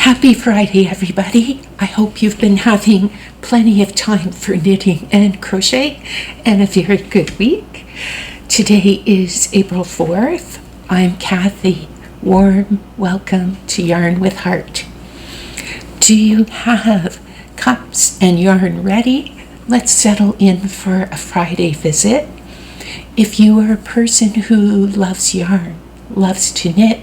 Happy Friday, everybody. I hope you've been having plenty of time for knitting and crochet and a very good week. Today is April 4th. I'm Kathy. Warm welcome to Yarn with Heart. Do you have cups and yarn ready? Let's settle in for a Friday visit. If you are a person who loves yarn, loves to knit,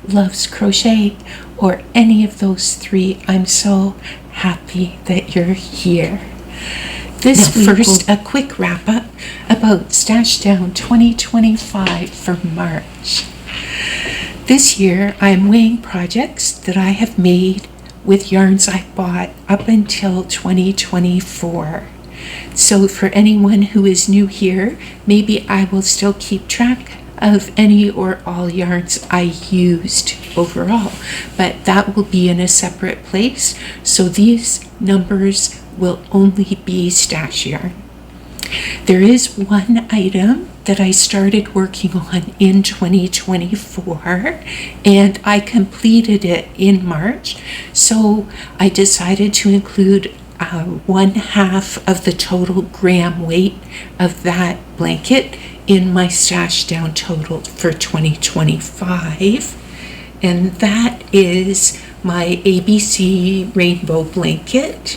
loves crochet, or any of those three, I'm so happy that you're here. First, a quick wrap up about Stash Down 2025 for March. This year, I'm weighing projects that I have made with yarns I bought up until 2024. So for anyone who is new here, maybe I will still keep track of any or all yarns I used overall, but that will be in a separate place, so these numbers will only be stash yarn. There is one item that I started working on in 2024 and I completed it in March, so I decided to include 1/2 of the total gram weight of that blanket in my Stash Down total for 2025, and that is my ABC rainbow blanket.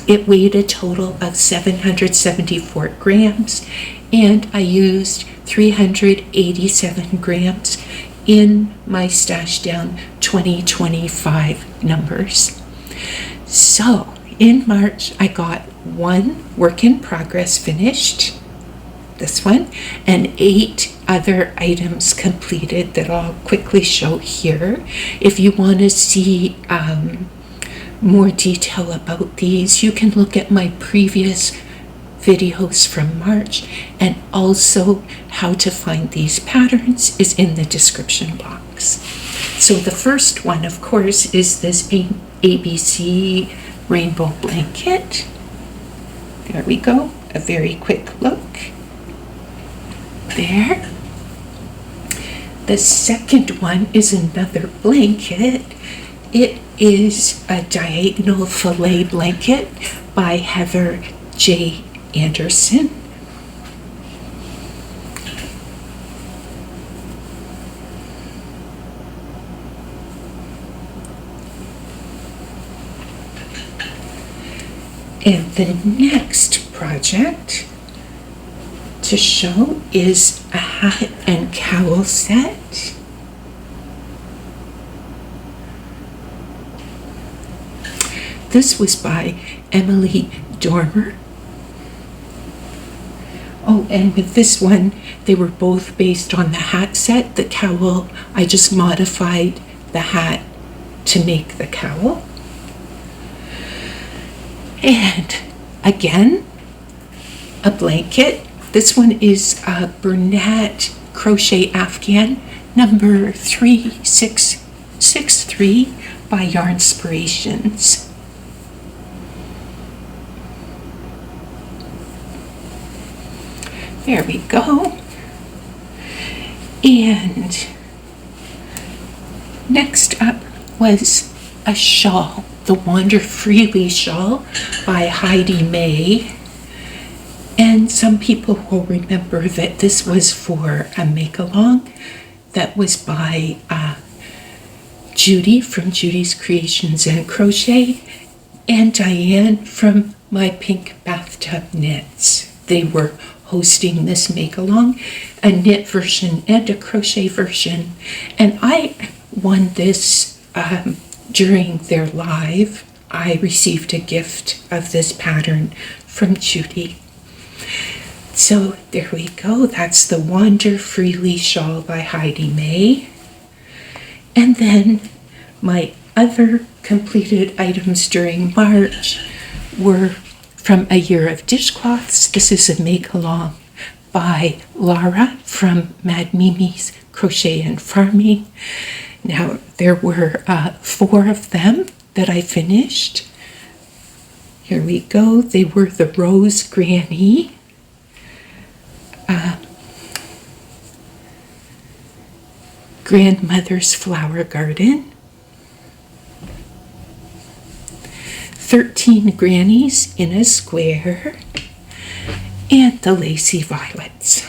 It weighed a total of 774 grams, and I used 387 grams in my Stash Down 2025 numbers. So in March, I got one work in progress finished, this one, and 8 other items completed that I'll quickly show here. If you want to see more detail about these, you can look at my previous videos from March, and also how to find these patterns is in the description box. So the first one, of course, is this ABC rainbow blanket. There we go, a very quick look. There. The second one is another blanket. It is a diagonal Filet blanket by Heather J. Anderson. And the next project to show is a hat and cowl set. This was by Emily Dormier. Oh, and with this one, they were both based on the hat set. The cowl, I just modified the hat to make the cowl. And again, a blanket. This one is a Bernat Crochet Afghan number 3663 by Yarnspirations. There we go. And next up was a shawl, the Wander Freely shawl by Heidi May. And some people will remember that this was for a make-along that was by Judy from Judy's Creations and Crochet, and Diane from My Pink Bathtub Knits. They were hosting this make-along, a knit version and a crochet version, and I won this during their live. I received a gift of this pattern from Judy. So there we go. That's the Wander Freely shawl by Heidi May. And then my other completed items during March were from A Year of Dishcloths. This is a make-along by Lara from Mad Mimi's Crochet and Farming. Now, there were 4 of them that I finished. Here we go. They were the Rose Granny, Grandmother's Flower Garden, 13 grannies in a square, and the lacy violets.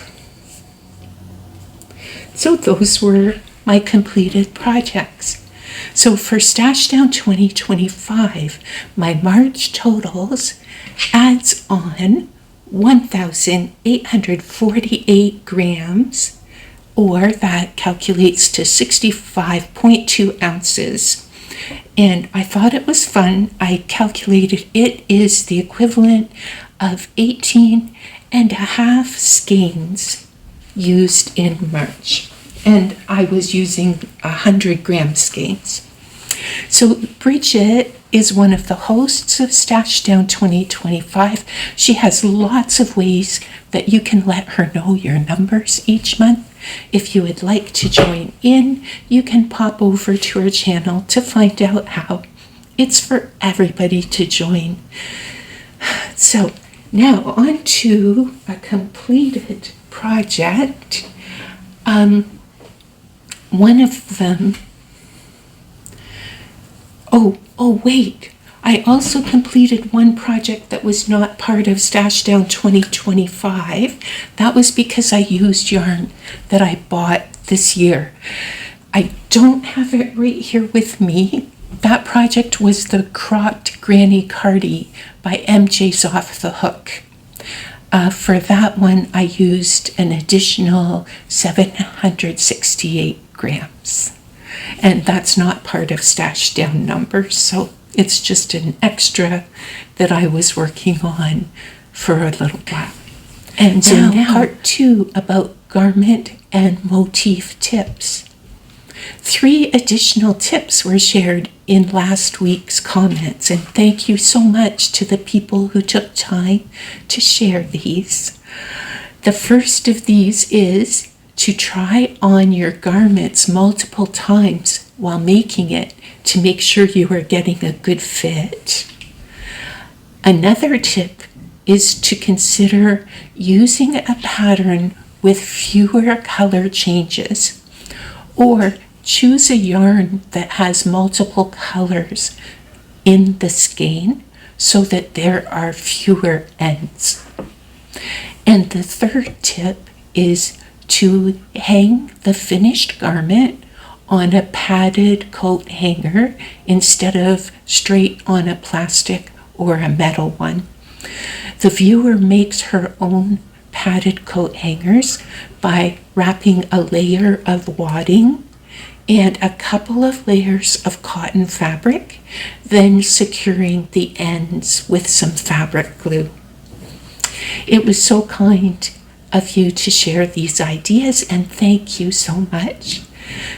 So those were my completed projects. So for Stash Down 2025, my March totals adds on 1,848 grams, or that calculates to 65.2 ounces. And I thought it was fun. I calculated it is the equivalent of 18 and a half skeins used in March. And I was using 100-gram skeins. So Bridget is one of the hosts of Stash Down 2025. She has lots of ways that you can let her know your numbers each month. If you would like to join in, you can pop over to her channel to find out how. It's for everybody to join. So now on to a completed project. One of them, wait, I also completed one project that was not part of Stash Down 2025. That was because I used yarn that I bought this year. I don't have it right here with me. That project was the Cropped Granny Cardi by MJ's Off the Hook. For that one, I used an additional 768 grams. And that's not part of Stash Down numbers, so it's just an extra that I was working on for a little while. And so now part 2 about garment and motif tips. 3 additional tips were shared in last week's comments, and thank you so much to the people who took time to share these. The first of these is to try on your garments multiple times while making it to make sure you are getting a good fit. Another tip is to consider using a pattern with fewer color changes, or choose a yarn that has multiple colors in the skein so that there are fewer ends. And the third tip is to hang the finished garment on a padded coat hanger instead of straight on a plastic or a metal one. The viewer makes her own padded coat hangers by wrapping a layer of wadding and a couple of layers of cotton fabric, then securing the ends with some fabric glue. It was so kind of you to share these ideas, and thank you so much.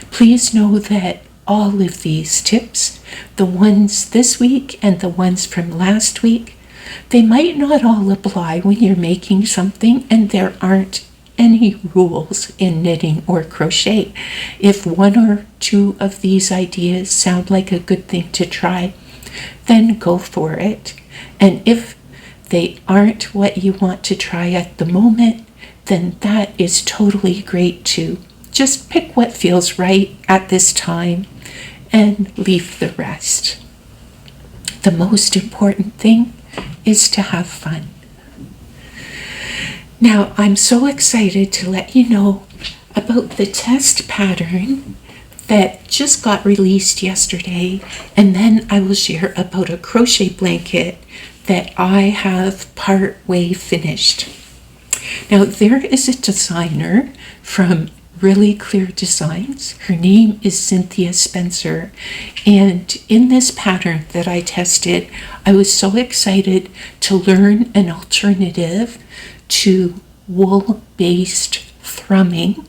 Please know that all of these tips, the ones this week and the ones from last week, they might not all apply when you're making something, and there aren't any rules in knitting or crochet. If one or two of these ideas sound like a good thing to try, then go for it. And if they aren't what you want to try at the moment, then that is totally great too. Just pick what feels right at this time and leave the rest. The most important thing is to have fun. Now, I'm so excited to let you know about the test pattern that just got released yesterday, and then I will share about a crochet blanket that I have part way finished. Now, there is a designer from Really Clear Designs. Her name is Cynthia Spencer, and in this pattern that I tested, I was so excited to learn an alternative to wool-based thrumming.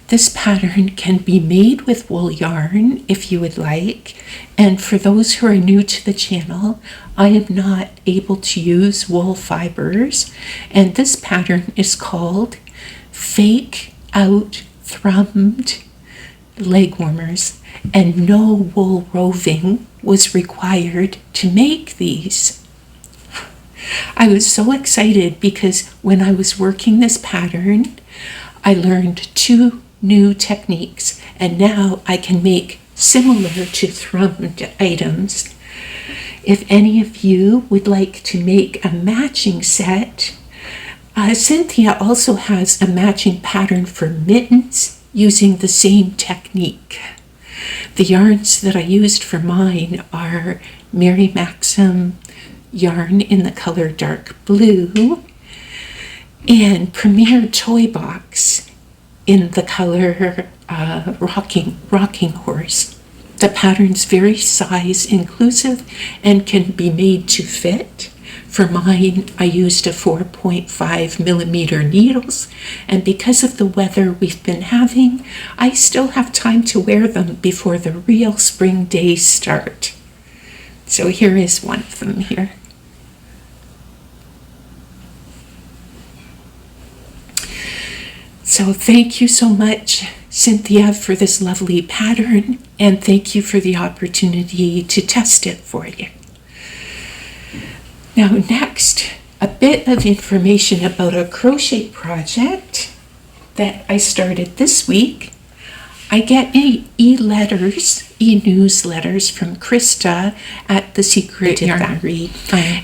This pattern can be made with wool yarn if you would like, and for those who are new to the channel, I am not able to use wool fibers, and this pattern is called Fake Out Thrummed Leg Warmers, and no wool roving was required to make these. I was so excited because when I was working this pattern, I learned 2 new techniques, and now I can make similar to thrummed items. If any of you would like to make a matching set, Cynthia also has a matching pattern for mittens using the same technique. The yarns that I used for mine are Mary Maxim yarn in the color dark blue and Premier Toy Box in the color Rocking Horse. The pattern's very size inclusive and can be made to fit. For mine, I used a 4.5 millimeter needles, and because of the weather we've been having, I still have time to wear them before the real spring days start. So here is one of them here. So thank you so much, Cynthia, for this lovely pattern, and thank you for the opportunity to test it for you. Now next, a bit of information about a crochet project that I started this week. I get e-newsletters from Krista at the Secret Yarnery.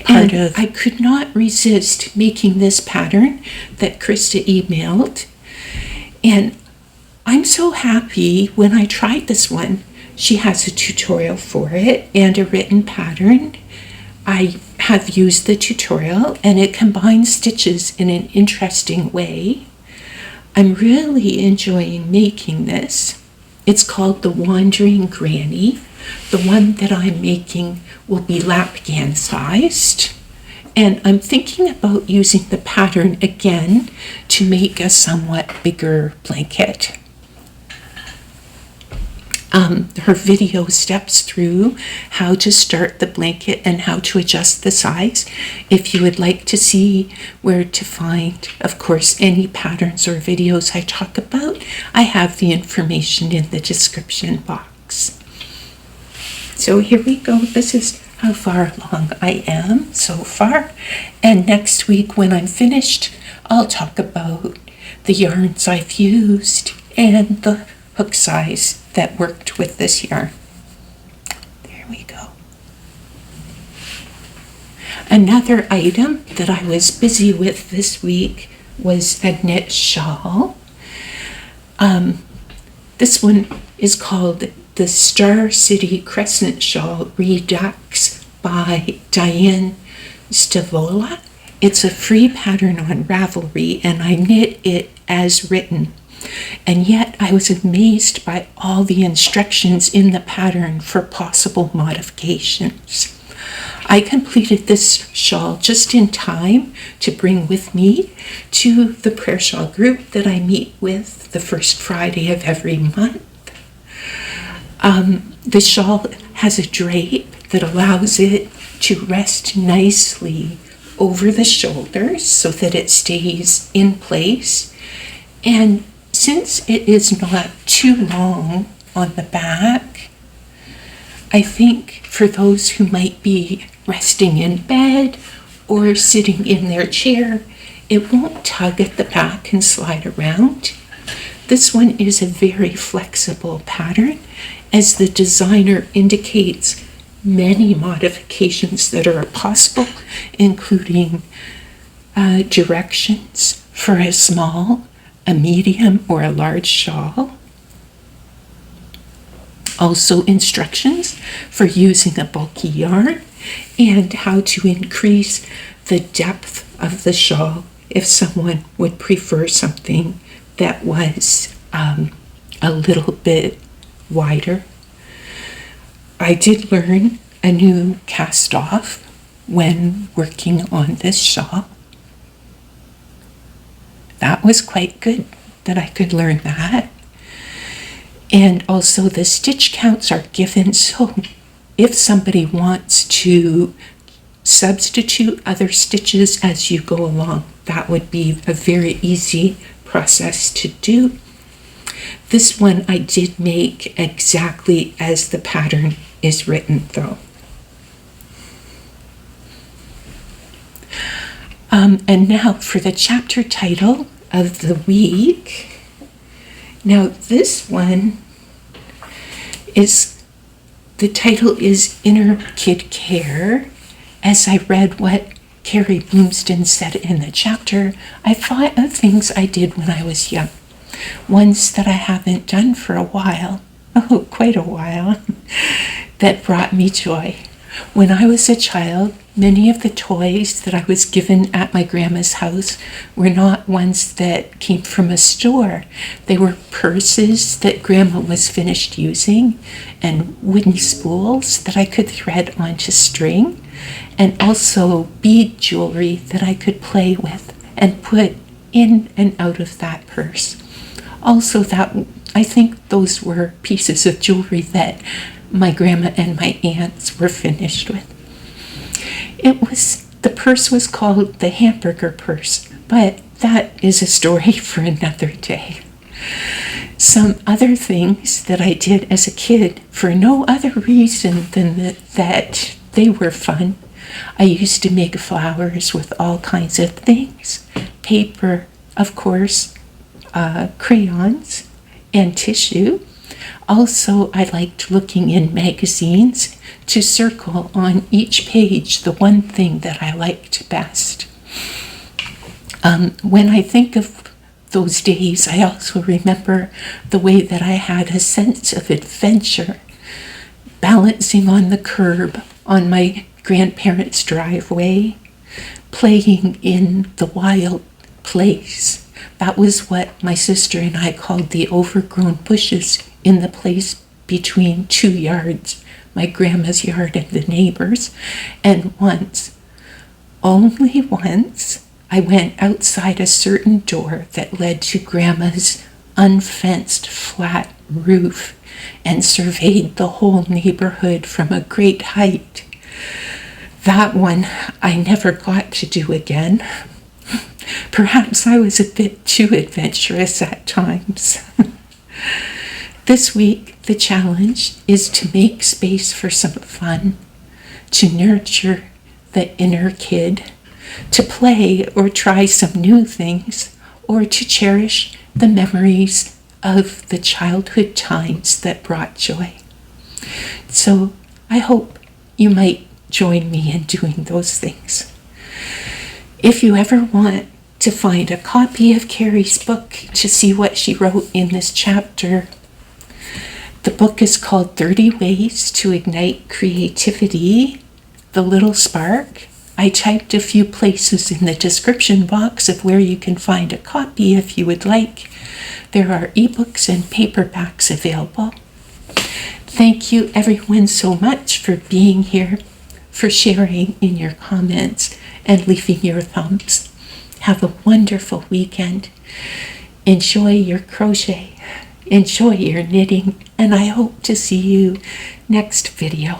And I could not resist making this pattern that Krista emailed. And I'm so happy when I tried this one. She has a tutorial for it and a written pattern. I have used the tutorial and it combines stitches in an interesting way. I'm really enjoying making this. It's called the Wandering Granny. The one that I'm making will be Afghan sized. And I'm thinking about using the pattern again to make a somewhat bigger blanket. Her video steps through how to start the blanket and how to adjust the size. If you would like to see where to find, of course, any patterns or videos I talk about, I have the information in the description box. So here we go. This is how far along I am so far. And next week when I'm finished, I'll talk about the yarns I've used and the hook size that worked with this yarn. There we go. Another item that I was busy with this week was a knit shawl. This one is called the City Crescent Shawl Redux by Diane Stavola. It's a free pattern on Ravelry and I knit it as written. And yet I was amazed by all the instructions in the pattern for possible modifications. I completed this shawl just in time to bring with me to the prayer shawl group that I meet with the first Friday of every month. The shawl has a drape that allows it to rest nicely over the shoulders so that it stays in place. And since it is not too long on the back, I think for those who might be resting in bed or sitting in their chair, it won't tug at the back and slide around. This one is a very flexible pattern, as the designer indicates many modifications that are possible, including directions for a small, a medium, or a large shawl. Also instructions for using a bulky yarn and how to increase the depth of the shawl if someone would prefer something that was a little bit wider. I did learn a new cast off when working on this shawl. That was quite good that I could learn that. And also the stitch counts are given, so if somebody wants to substitute other stitches as you go along, that would be a very easy process to do. This one I did make exactly as the pattern is written though. And now for the chapter title of the week. Now this one is The title is Inner Kid Care. As I read what Carrie Bloomston said in the chapter, I thought of things I did when I was young, ones that I haven't done for a while, quite a while, that brought me joy. When I was a child, many of the toys that I was given at my grandma's house were not ones that came from a store. They were purses that grandma was finished using, and wooden spools that I could thread onto string, and also bead jewelry that I could play with and put in and out of that purse. Also, that I think those were pieces of jewelry that my grandma and my aunts were finished with. The purse was called the hamburger purse, but that is a story for another day. Some other things that I did as a kid for no other reason than that they were fun. I used to make flowers with all kinds of things. Paper, of course, crayons, and tissue. Also, I liked looking in magazines to circle on each page the one thing that I liked best. When I think of those days, I also remember the way that I had a sense of adventure, balancing on the curb on my grandparents' driveway, playing in the wild place. That was what my sister and I called the overgrown bushes in the place between 2 yards, my grandma's yard and the neighbors. And once, only once, I went outside a certain door that led to grandma's unfenced flat roof and surveyed the whole neighborhood from a great height. That one I never got to do again. Perhaps I was a bit too adventurous at times. This week, the challenge is to make space for some fun, to nurture the inner kid, to play or try some new things, or to cherish the memories of the childhood times that brought joy. So I hope you might join me in doing those things. If you ever want to find a copy of Carrie's book to see what she wrote in this chapter, the book is called 30 Ways to Ignite Creativity, The Little Spark. I typed a few places in the description box of where you can find a copy if you would like. There are ebooks and paperbacks available. Thank you everyone so much for being here, for sharing in your comments and leaving your thumbs. Have a wonderful weekend. Enjoy your crochet. Enjoy your knitting. And I hope to see you next video.